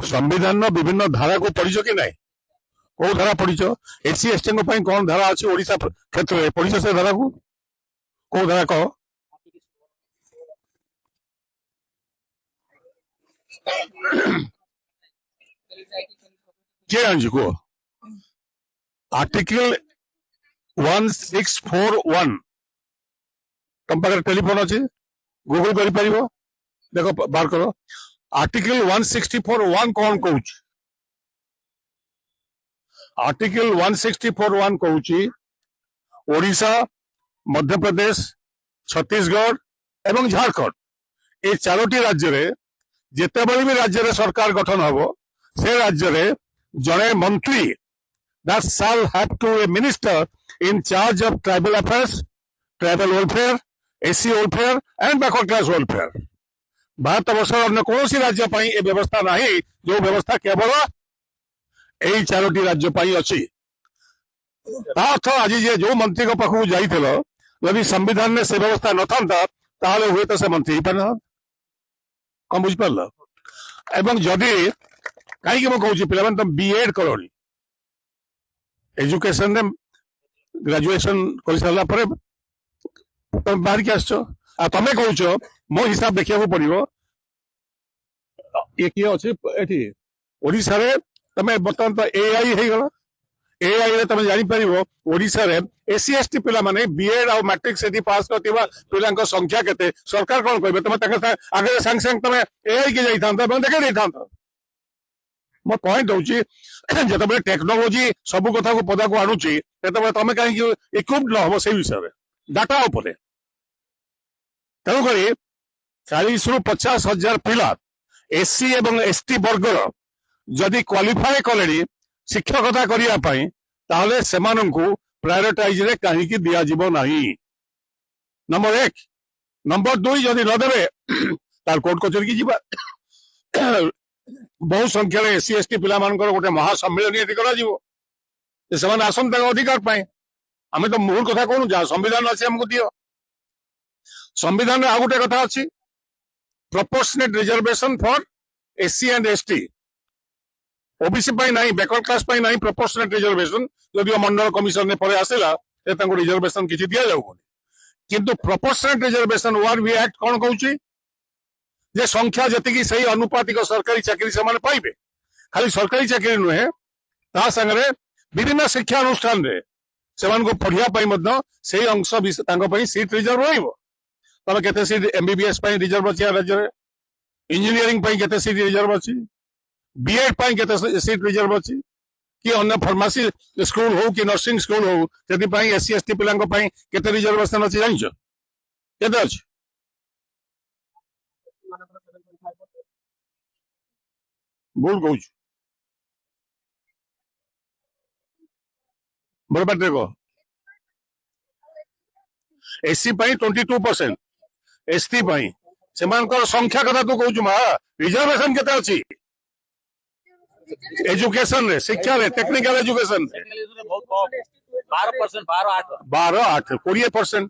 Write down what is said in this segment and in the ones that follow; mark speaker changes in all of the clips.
Speaker 1: संविधान विभिन्न धारा को पढ़ी कि नहीं कौ धारा पढ़ी एससी एसटी कौन धारा अच्छी ओडिशा क्षेत्र में पढ़ी से धारा को कौ धारा कह किए जानछु को आर्टिकल 1641 तुम पाखे टेलीफोन अच्छी गूगल कर पारिबो देखो बार करो आर्टिकल 1641 कौन कहूँ आर्टिकल 1641 कहूँ ओडिशा मध्य प्रदेश छत्तीसगढ़ एवं झारखंड ये चारोटी राज्य रे जितेबाला भी राज्य रे सरकार गठन हबो से राज्य रे जड़े मंत्री that shall have to a minister in charge of tribal affairs, tribal welfare, SC welfare and backward class welfare. Bharat वर्ष अन्य कौन सी राज्य पाई ए व्यवस्था नहीं जो व्यवस्था केवल यही चारोटी राज्य पाई अच्छी अर्थ आज जे जो मंत्री को पाखु जाइथिलो यदि संविधान में से व्यवस्था न था ताले हुए तो से मंत्री ही पाना कम बुझ पारल एवं जदि कहीं मु कहूँ पिला तुम बीएड करोनी एजुकेशन रे ग्रेजुएशन कर सारा पर तुम बाहर के आस तमें कहूँ मो हिसाब देखा पड़ो ये किए अच्छे ओडिशा रे तमें बर्तमान तो एआई हो गला एआई रे तमें जापर ओडिशा रे एससी एसटी पिला माने बीएड और मैट्रिक से पास करथिबा पिलांको संख्या केते सरकार कोन कहबे तमे आगे संग संग तमें एआई के जाइथांत देखे देइथांत मो पॉइंट होची जतबे टेक्नोलॉजी सब कथा को पदा को आणुची ततबे तमे कहीं इक्विप्ड न हो से विषय रे डाटा ऊपर तेणु करी 40 ରୁ 50 हजार पिला एससी एवं एसटी वर्गर जदि क्वालिफाई कले शिक्षकता करने से प्रायोरिटाइज रे कहीं दिया जीवो नहीं नंबर 1 नंबर 2 जदि नदेवे तार कोर्ट कचेरी की जीवा बहु संख्या एससी एसटी पिला गोटे महासम्मिलन करा आसन अधिकार पाए आम तो मूल कथा कहूँ जहाँ संविधान अच्छे आमको दियो संविधान आ गोटे कथा अच्छी proportionate reservation for SC and ST OBC नहीं बैकवर्ड क्लास नहीं प्रोपोर्शनेट रिजर्वेशन जदिव मंडल कमिशन पर आसला रिजर्वेशन किसी दि जाऊ किंतु प्रोपोर्शनेट रिजर्वेशन वन भी एक्ट कौन कहूँ जे संख्या जी सही अनुपातिक सरकारी चाकरी से पाइबे खाली सरकारी चाकरी नुहे ता संगे विभिन्न शिक्षा अनुष्ठान रे से पढ़िया से अंश सीट रिजर्व रहिबो तब केते सीट एमबीबीएस रिजर्व अच्छी राज्य इंजीनियरिंग केते सीट रिजर्व अच्छी बीएड केते सीट रिजर्व अच्छी कि अन्य फार्मेसी स्कूल हो कि नर्सिंग स्कूल हो से एससी एसटी पिलांको केते रिजर्वेशन अच्छी जानिछ केते अछि भूल कहूँ बड़ बाटे कह एससी 22% एसटी से संख्या कथा तू कहूँ मा रिजर्वेशन केते अछि एजुकेशन रे शिक्षा रे टेक्निकल एजुकेशन 12-8 20%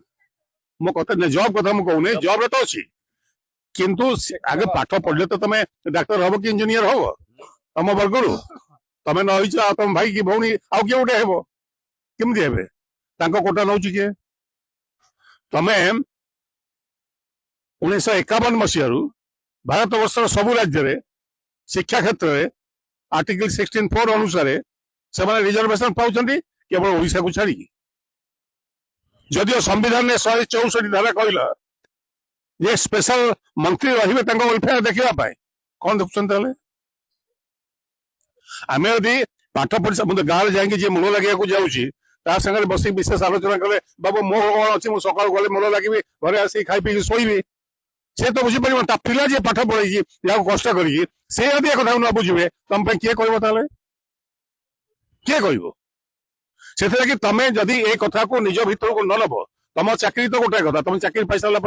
Speaker 1: मो कथा जॉब कथा मु कहूँ जॉब रे तो अछि किंतु आगे पाठ पढ़ले तो तमें डाक्टर हम कि इंजीनियर हम तम वर्गर तमें न तुम भाई की भौणी आउ किए गोटे हेब केमती हे कोटा नौ किए तमें 1951 मसीह भारत वर्ष सबु राज्य रे शिक्षा क्षेत्र में आर्टिकल 16(4) अनुसार से रिजर्वेशन पाँच केवल ओडिशा को छाड़ी जदिव संविधान ने 164 धारा कहला ये स्पेशल मंत्री रही वेलफेयर देखा कौन देखुं आम यदि पाठ पढ़ी मुझे गाँव जाकि जी मूल लगे जाऊँगी बस विशेष आलोचना कले बाबू मो कौन अच्छी मुझे सकाल गले मूल लगे घरे आस खाई पी शोबी से तो बुझीपर पिला जी पाठ पढ़ी कष्ट करी कथा न बुझे तुम किए कह किए कह तमें जदि ए कथा को निज भीतर को न नब तुम चाकरी तो गोटे कथा तुम चाकरी पाई सारा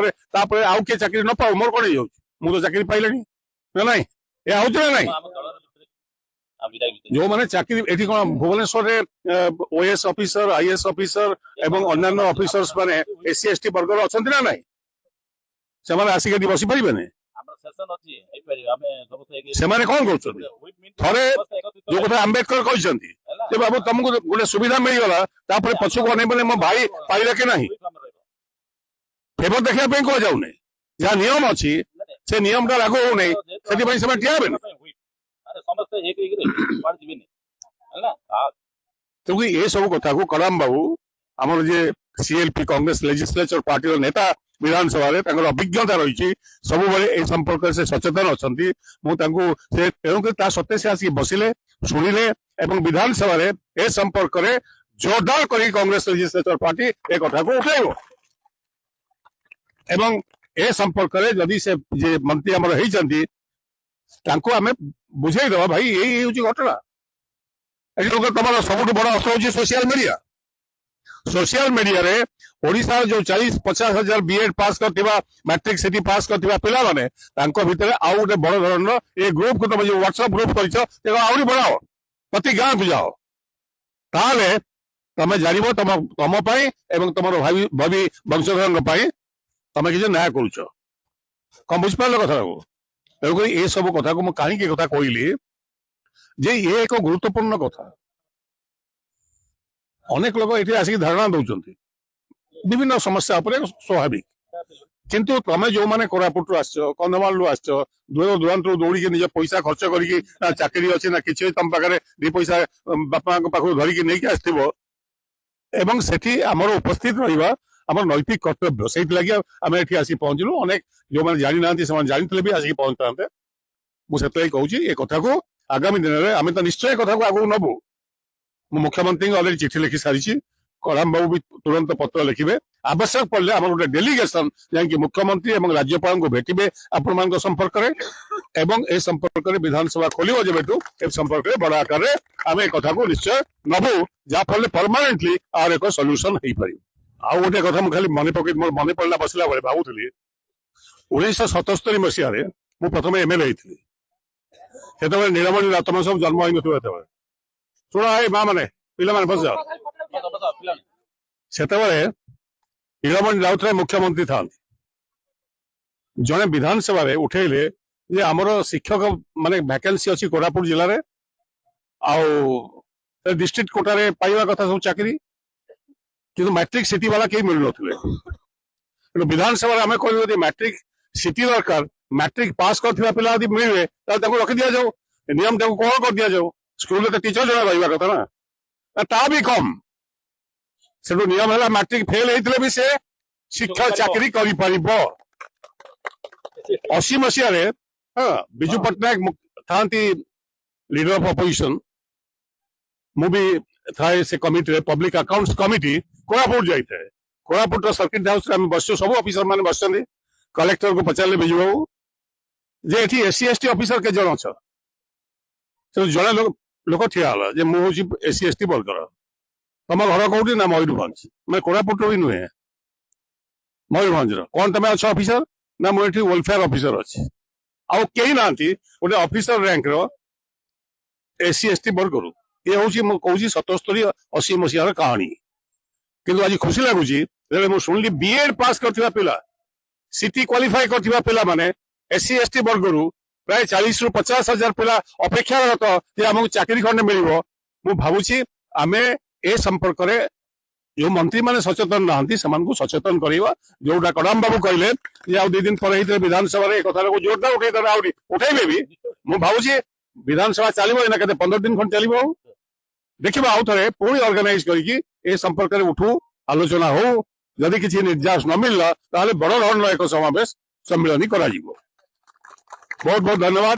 Speaker 1: आउ किए चाकरी न पाओ मोर कौन हो चाकरी पाइले ना ये हूँ ना ना जो मैंने चाकरी ये कौन भुवनेश्वर में ओएस ऑफिसर आईएएस ऑफिसर एवं अन्य ऑफिसर्स माने एससी एसटी वर्ग अच्छा ना ना से आसिक बसी पारे से कौन कर ଥରେ ଯୋଉ କଥା ଆମ୍ବେଦକର କହିଛନ୍ତି ଯେ ବାବୁ ତମକୁ ଗୋଟେ ସୁବିଧା ମିଳିଗଲା ତାପରେ ପଛକୁ ଅନେଇବନି ମୋ ଭାଇ ପାଇଲା କି ନାହିଁ ଫେଭର ଦେଖିବା ପାଇଁ କୁହାଯାଉନି ଯାହା ନିୟମ ଅଛି ସେ ନିୟମଟା ଲାଗୁ ହଉନାହିଁ ସେଥିପାଇଁ ସେମାନେ ଠିଆ ହେବେନି ତେଣୁ ଏ ସବୁ କଥାକୁ କଲାମ ବାବୁ ଆମର ଯିଏ ସିଏଲପି କଂଗ୍ରେସ ଲେଜିସ୍ଲେଚର ପାର୍ଟିର ନେତା ବିଧାନସଭାରେ ତାଙ୍କର ଅଭିଜ୍ଞତା ରହିଛି ସବୁବେଳେ ଏ ସମ୍ପର୍କରେ ସେ ସଚେତନ ଅଛନ୍ତି ମୁଁ ତାଙ୍କୁ ସେ ତେଣୁକରି ତା ସତ୍ତ୍ୱେ ସେ ଆସିକି ବସିଲେ ଶୁଣିଲେ ଏବଂ ବିଧାନସଭାରେ ଏ ସମ୍ପର୍କରେ ଜୋରଦାର କରି କଂଗ୍ରେସ ଲେଜିସ୍ଲେଚର ପାର୍ଟି ଏ କଥାକୁ ଉଠାଇବ ଏବଂ ଏ ସମ୍ପର୍କରେ ଯଦି ସେ ଯେ ମନ୍ତ୍ରୀ ଆମର ହେଇଛନ୍ତି ତାଙ୍କୁ ଆମେ ବୁଝେଇଦବା ଭାଇ ଏଇ ହେଉଛି ଘଟଣା ଏଠି ତମର ସବୁଠୁ ବଡ ଅସ୍ତ୍ର ହେଉଛି ସୋସିଆଲ ମିଡିଆରେ ଓଡ଼ିଶାର ଯୋଉ 40-50 ହଜାର ବିଏଡ୍ ପାସ୍ କରିଥିବା ମାଟ୍ରିକ ସିଟି ପାସ୍ କରିଥିବା ପିଲାମାନେ ତାଙ୍କ ଭିତରେ ଆଉ ଗୋଟେ ବଡ ଧରଣର ଏ ଗ୍ରୁପକୁ ତମେ ଯୋଉ ହ୍ୱାଟ୍ସଆପ ଗ୍ରୁପ କରିଛ ଆହୁରି ବଢାଅ ପ୍ରତି ଗାଁକୁ ଯାଅ ତାହେଲେ ତମେ ଜାଣିବ ତମ ପାଇଁ ଏବଂ ତମର ଭାବି ବଂଶଧରଙ୍କ ପାଇଁ ତମେ କିଛି ନ୍ୟାୟ କରୁଛ କଣ ବୁଝିପାରିଲ କଥାକୁ ତେଣୁକରି ଏସବୁ କଥାକୁ ମୁଁ କାହିଁକି କଥା କହିଲି ଯେ ଇଏ ଏକ ଗୁରୁତ୍ୱପୂର୍ଣ୍ଣ କଥା ଅନେକ ଲୋକ ଏଠି ଆସିକି ଧାରଣା ଦଉଛନ୍ତି ବିଭିନ୍ନ ସମସ୍ୟା ଉପରେ ସ୍ୱାଭାବିକ କିନ୍ତୁ ତମେ ଯୋଉମାନେ କୋରାପୁଟରୁ ଆସିଛ କନ୍ଧମାଳରୁ ଆସିଛ ଦୂର ଦୂରାନ୍ତରୁ ଦୌଡ଼ିକି ନିଜ ପଇସା ଖର୍ଚ୍ଚ କରିକି ନା ଚାକିରି ଅଛି ନା କିଛି ତମ ପାଖରେ ଦି ପଇସା ବାପାଙ୍କ ପାଖରୁ ଧରିକି ନେଇକି ଆସିଥିବ ଏବଂ ସେଠି ଆମର ଉପସ୍ଥିତ ରହିବା ଆମର ନୈତିକ କର୍ତ୍ତବ୍ୟ ସେଇଥିଲାଗି ଆମେ ଏଠି ଆସିକି ପହଞ୍ଚିଲୁ ଅନେକ ଯୋଉମାନେ ଜାଣିନାହାନ୍ତି ସେମାନେ ଜାଣିଥିଲେ ବି ଆସିକି ପହଞ୍ଚିଥାନ୍ତେ ମୁଁ ସେଥିପାଇଁ କହୁଛି ଏ କଥାକୁ ଆଗାମୀ ଦିନରେ ଆମେ ତ ନିଶ୍ଚୟ କଥାକୁ ଆଗକୁ ନବୁ ମୁଁ ମୁଖ୍ୟମନ୍ତ୍ରୀଙ୍କୁ ଅଲରେଡି ଚିଠି ଲେଖି ସାରିଛି କଳାମ ବାବୁ ବି ତୁରନ୍ତ ପତ୍ର ଲେଖିବେ ଆବଶ୍ୟକ ପଡ଼ିଲେ ଆମର ଗୋଟେ ଡେଲିଗେସନ ଯାଇକି ମୁଖ୍ୟମନ୍ତ୍ରୀ ଏବଂ ରାଜ୍ୟପାଳଙ୍କୁ ଭେଟିବେ ଆପଣମାନଙ୍କ ସମ୍ପର୍କରେ ଏବଂ ଏ ସମ୍ପର୍କରେ ବିଧାନସଭା ଖୋଲିବ ଯେବେଠୁ ଏ ସମ୍ପର୍କରେ ବଡ ଆକାରରେ ଆମେ ଏ କଥାକୁ ନିଶ୍ଚୟ ନବୁ ଯାହାଫଳରେ ପରମାନେଣ୍ଟଲି ଆର ଏକ ସଲ୍ୟୁସନ ହେଇପାରିବ ଆଉ ଗୋଟେ କଥା ମୁଁ ଖାଲି ମନେ ପକେଇ ମୋର ମନେ ପଡିଲା ବସିଲା ବେଳେ ଭାବୁଥିଲି 1977 ମସିହାରେ ମୁଁ ପ୍ରଥମେ ଏମଏଲଏ ହେଇଥିଲି ସେତେବେଳେ ନୀଳମଣି ତମେ ସବୁ ଜନ୍ମ ହେଇନଥିବ ସେତେବେଳେ ଶୁଣ ଏଇ ମା ମାନେ ପିଲାମାନେ ବସିଯାଅ ସେତେବେଳେ ନୀଳମଣି ରାଉତରାୟ ମୁଖ୍ୟମନ୍ତ୍ରୀ ଥାନ୍ତି ଜଣେ ବିଧାନସଭାରେ ଉଠେଇଲେ ଯେ ଆମର ଶିକ୍ଷକ ମାନେ ଭ୍ୟାକେନ୍ସି ଅଛି କୋରାପୁଟ ଜିଲ୍ଲାରେ ଆଉ ଡିଷ୍ଟ୍ରିକ୍ଟ କୋଟାରେ ପାଇବା କଥା ସବୁ ଚାକିରି କିନ୍ତୁ ମାଟ୍ରିକ ସିଟି ବାଲା କେହି ମିଳୁନଥିଲେ ତେଣୁ ବିଧାନସଭାରେ ଆମେ କହିଲୁ ଯଦି ମାଟ୍ରିକ ସିଟି ଦରକାର ମାଟ୍ରିକ ପାସ୍ କରିଥିବା ପିଲା ଯଦି ମିଳିବେ ତାହେଲେ ତାଙ୍କୁ ରଖି ଦିଆଯାଉ ନିୟମ ତାକୁ କଣ କରିଦିଆଯାଉ ସ୍କୁଲରେ ତ ଟିଚର ଜଣେ ରହିବା କଥା ନା ତା ବି କମ ସେଠୁ ନିୟମ ହେଲା ମାଟ୍ରିକ ଫେଲ ହେଇଥିଲେ ବି ସେ ଶିକ୍ଷକ ଚାକିରି କରିପାରିବ 80 ମସିହାରେ ବିଜୁ ପଟ୍ଟନାୟକ ଥାନ୍ତି ଲିଡର ଅଫ ଅପୋଜିସନ ମୁଁ ବି ଥାଏ ସେ କମିଟିରେ ପବ୍ଲିକ ଆକାଉଣ୍ଟ କମିଟି କୋରାପୁଟ ଯାଇଥାଏ କୋରାପୁଟର ସର୍କିଟ ହାଉସରେ ଆମେ ବସିଛୁ ସବୁ ଅଫିସର ମାନେ ବସିଛନ୍ତି କଲେକ୍ଟରକୁ ପଚାରିଲେ ବିଜୁ ବାବୁ ଯେ ଏଠି SC ST ଅଫିସର କେତେ ଜଣ ଅଛ ଜଣେ ଲୋକ ଠିଆ ହେଲା ଯେ ମୁଁ ହଉଛି SC ST ବର୍ଗର ତମ ଘର କୋଉଠି ନା ମୟୂରଭଞ୍ଜ ମାନେ କୋରାପୁଟର ବି ନୁହେଁ ମୟୂରଭଞ୍ଜର କଣ ତମେ ଅଛ ଅଫିସର ନା ମୁଁ ଏଠି ୱେଲଫେୟାର ଅଫିସର ଅଛି ଆଉ କେହି ନାହାନ୍ତି ଗୋଟେ ଅଫିସର ରାଙ୍କର SC ST ବର୍ଗରୁ ଏ ହଉଛି ମୁଁ କହୁଛି 77-80 ମସିହାର କାହାଣୀ କିନ୍ତୁ ଆଜି ଖୁସି ଲାଗୁଛି ଯେତେବେଳେ ମୁଁ ଶୁଣିଲି ବିଏଡ୍ ପାସ୍ କରିଥିବା ପିଲା ସିଟି କ୍ୱାଲିଫାଏ କରିଥିବା ପିଲାମାନେ SC ST ବର୍ଗରୁ ପ୍ରାୟ 40-50 ହଜାର ପିଲା ଅପେକ୍ଷାରତ ଯେ ଆମକୁ ଚାକିରି ଖଣ୍ଡେ ମିଳିବ ମୁଁ ଭାବୁଛି ଆମେ ଏ ସମ୍ପର୍କରେ ଯୋଉ ମନ୍ତ୍ରୀ ମାନେ ସଚେତନ ନାହାନ୍ତି ସେମାନଙ୍କୁ ସଚେତନ କରିବା ଯୋଉଟା କଡାମ ବାବୁ କହିଲେ ଯେ ଆଉ 2 ଦିନ ପରେ ହେଇଥିଲେ ବିଧାନସଭାରେ ଏ କଥାଟାକୁ ଜୋରଦାର ଉଠେଇଦେବେ ଆହୁରି ଉଠେଇବେ ବି ମୁଁ ଭାବୁଛି ବିଧାନସଭା ଚାଲିବ ଏଇନା କେତେ 15 ଦିନ ଖଣ୍ଡେ ଚାଲିବ ଦେଖିବା ଆଉ ଥରେ ପୁଣି ଅର୍ଗାନାଇଜ କରିକି ଏ ସମ୍ପର୍କରେ ଉଠୁ ଆଲୋଚନା ହଉ ଯଦି କିଛି ନିର୍ଯାସ ନ ମିଳିଲା ତାହେଲେ ବଡ ଧରଣର ଏକ ସମାବେଶ ସମ୍ମିଳନୀ କରାଯିବ ବହୁତ ବହୁତ ଧନ୍ୟବାଦ।